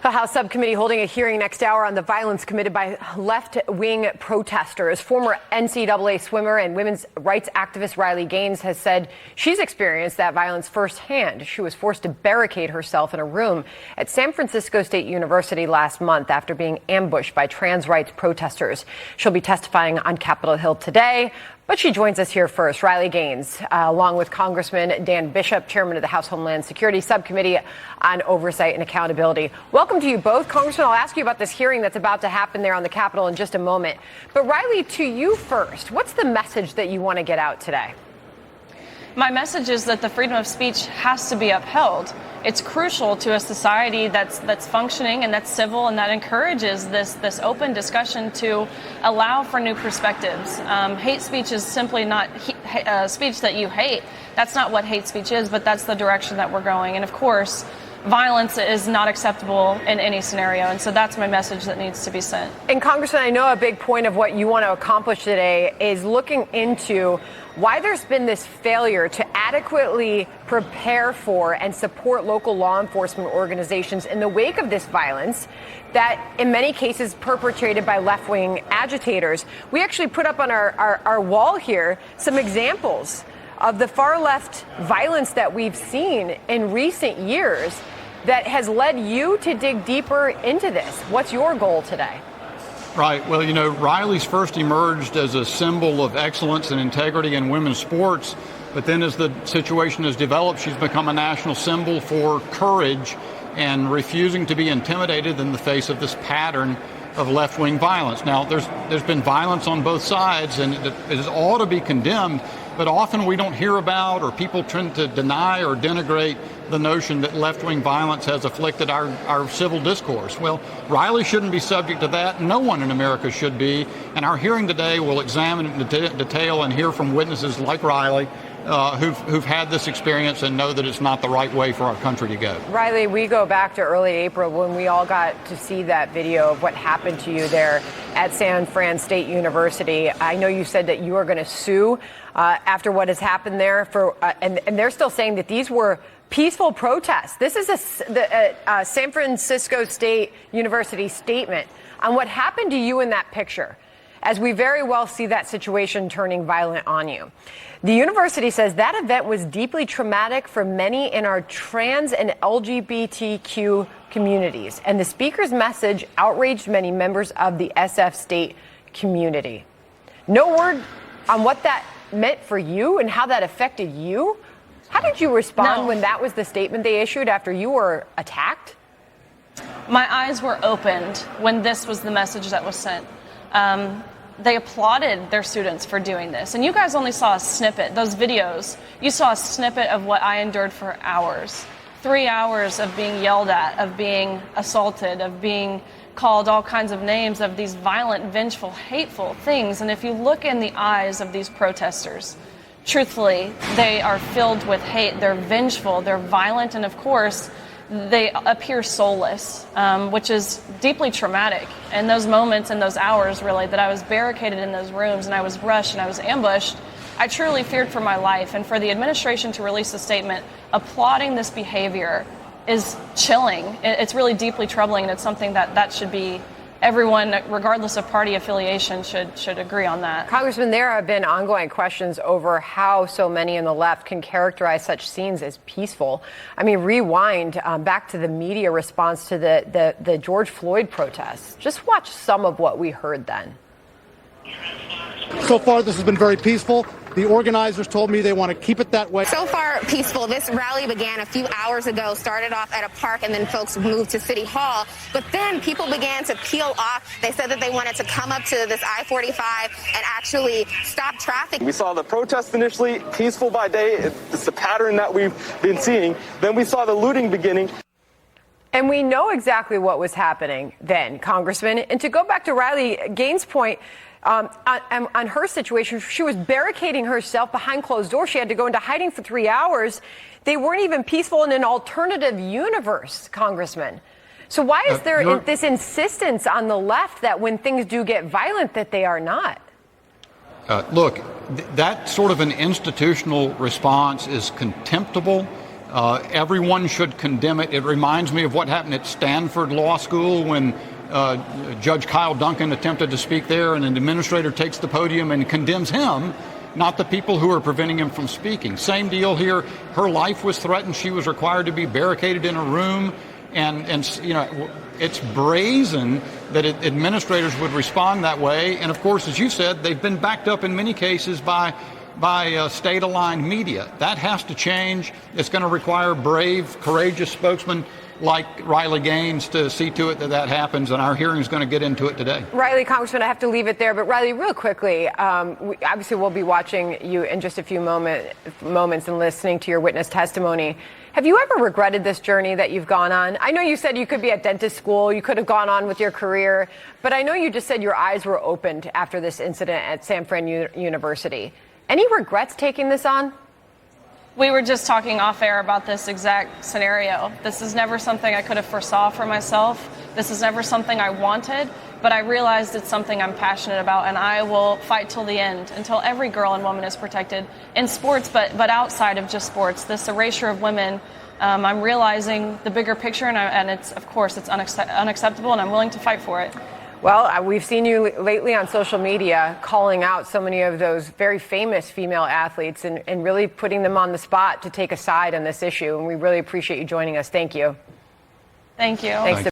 The House Subcommittee holding a hearing next hour on the violence committed by left-wing protesters. Former NCAA swimmer and women's rights activist Riley Gaines has said she's experienced that violence firsthand. She was forced to barricade herself in a room at San Francisco State University last month after being ambushed by trans rights protesters. She'll be testifying on Capitol Hill today. But she joins us here first. Riley Gaines, along with Congressman Bishop, chairman of the House Homeland Security Subcommittee on Oversight and Accountability. Welcome to you both. Congressman, I'll ask you about this hearing that's about to happen there on the Capitol in just a moment. But Riley, to you first, what's the message that you want to get out today? My message is that the freedom of speech has to be upheld. It's crucial to a society that's functioning and that's civil and that encourages this open discussion to allow for new perspectives. Hate speech is simply not speech that you hate. That's not what hate speech is, but that's the direction that we're going. And of course, violence is not acceptable in any scenario. And so that's my message that needs to be sent. And Congressman, I know a big point of what you want to accomplish today is looking into why there's been this failure to adequately prepare for and support local law enforcement organizations in the wake of this violence that in many cases perpetrated by left-wing agitators. We actually put up on our wall here some examples of the far left violence that we've seen in recent years that has led you to dig deeper into this. What's your goal today? Right. Well, you know, Riley's first emerged as a symbol of excellence and integrity in women's sports. But then as the situation has developed, she's become a national symbol for courage and refusing to be intimidated in the face of this pattern of left-wing violence. Now, there's been violence on both sides, and it ought to be condemned. But often we don't hear about, or people tend to deny or denigrate the notion that left-wing violence has afflicted our civil discourse. Well, Riley shouldn't be subject to that. No one in America should be. And our hearing today will examine it in detail and hear from witnesses like Riley who've had this experience and know that it's not the right way for our country to go. Riley, we go back to early April when we all got to see that video of what happened to you there at San Fran State University. I know you said that you are going to sue after what has happened there, and they're still saying that these were peaceful protests. This is the San Francisco State University statement on what happened to you in that picture, as we very well see that situation turning violent on you. The university says that event was deeply traumatic for many in our trans and LGBTQ communities, and the speaker's message outraged many members of the SF State community. No word on what that meant for you and how that affected you? How did you respond when that was the statement they issued after you were attacked? My eyes were opened when this was the message that was sent. They applauded their students for doing this. And you guys only saw a snippet. Those videos, you saw a snippet of what I endured for hours. 3 hours of being yelled at, of being assaulted, of being called all kinds of names, of these violent, vengeful, hateful things. And if you look in the eyes of these protesters, truthfully, they are filled with hate. They're vengeful, they're violent, and of course, they appear soulless, which is deeply traumatic. And those moments and those hours, really, that I was barricaded in those rooms and I was rushed and I was ambushed, I truly feared for my life. And for the administration to release a statement applauding this behavior is chilling. It's really deeply troubling, and it's something that should be everyone, regardless of party affiliation, should agree on that. Congressman, there have been ongoing questions over how so many in the left can characterize such scenes as peaceful. I mean, rewind back to the media response to the George Floyd protests. Just watch some of what we heard then. So far, this has been very peaceful. The organizers told me they want to keep it that way. So far, peaceful. This rally began a few hours ago, started off at a park, and then folks moved to City Hall. But then people began to peel off. They said that they wanted to come up to this I-45 and actually stop traffic. We saw the protests initially, peaceful by day. It's the pattern that we've been seeing. Then we saw the looting beginning. And we know exactly what was happening then, Congressman. And to go back to Riley Gaines' point, on her situation, she was barricading herself behind closed doors. She had to go into hiding for 3 hours. They weren't even peaceful in an alternative universe, Congressman. So why is there this insistence on the left that when things do get violent that they are not? Look, that sort of an institutional response is contemptible. Everyone should condemn it. It reminds me of what happened at Stanford Law School when Judge Kyle Duncan attempted to speak there, and an administrator takes the podium and condemns him, not the people who are preventing him from speaking. Same deal here. Her life was threatened. She was required to be barricaded in a room. And it's brazen that administrators would respond that way. And, of course, as you said, they've been backed up in many cases by state-aligned media. That has to change. It's going to require brave, courageous spokesmen like Riley Gaines to see to it that that happens, and our hearing is going to get into it today. Riley, Congressman, I have to leave it there, but Riley, real quickly, obviously we'll be watching you in just a few moments and listening to your witness testimony. Have you ever regretted this journey that you've gone on? I know you said you could be at dentist school, you could have gone on with your career, but I know you just said your eyes were opened after this incident at San Fran University. Any regrets taking this on? We were just talking off air about this exact scenario. This is never something I could have foresaw for myself. This is never something I wanted, but I realized it's something I'm passionate about, and I will fight till the end, until every girl and woman is protected in sports, but outside of just sports. This erasure of women, I'm realizing the bigger picture, and it's, of course, it's unacceptable, and I'm willing to fight for it. Well, we've seen you lately on social media calling out so many of those very famous female athletes and really putting them on the spot to take a side on this issue. And we really appreciate you joining us. Thank you. Thank you. Thanks.